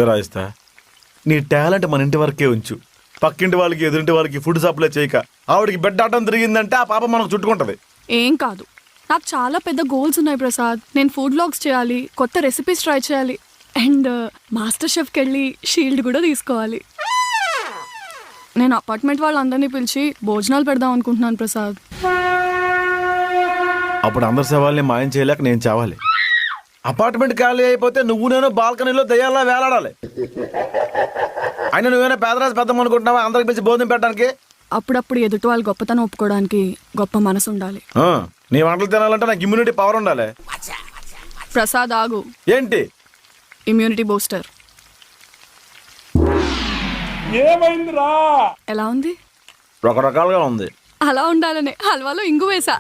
విరాయిస్తా. నీ టాలెంట్ మన ఇంటి వరకే ఉంచు. పక్కింటి వాళ్ళకి ఎదురింటి వాళ్ళకి ఫుడ్ సప్లై చేయక ఆవిడికి బెడ్ ఆటం తిరిగిందంటే ఆ పాప మనకు చుట్టుకుంటది. ఏం కాదు, నాకు చాలా పెద్ద గోల్స్ ఉన్నాయి ప్రసాద్. నేను ఫుడ్ వ్లాగ్స్ చేయాలి, కొత్త రెసిపీస్ ట్రై చేయాలి, అండ్ మాస్టర్ షెఫ్కి వెళ్ళి షీల్డ్ కూడా తీసుకోవాలి. నేను అపార్ట్మెంట్ వాళ్ళందరినీ పిలిచి భోజనాలు పెడదాం అనుకుంటున్నాను ప్రసాద్. అప్పుడు అందరి సవాల్ని మాయం చేయలేక నేను చావాలి. అపార్ట్మెంట్ ఖాళీ అయిపోతే నువ్వు నేను బాల్కనీలో దయ్యాల్లా వేలాడాలి. అయినా నువ్వేనా పేదరాజు పెద్దం అనుకుంటున్నావా అందరికి పిలిచి భోజనం పెట్టడానికి? అప్పుడప్పుడు ఎదుటి వాళ్ళు గొప్పతనం ఒప్పుకోవడానికి గొప్ప మనసు ఉండాలి. నీ వంటలు తినాలంటే నాకు ఇమ్యూనిటీ పవర్ ఉండాలి. ప్రసాద్ ఆగు. ఏంటి? Immunity booster. ఏమైందిరా? ఎలా ఉంది? రకరకాలుగా ఉంది. అలా ఉండాలనే హల్వాలో ఇంగు వేసా.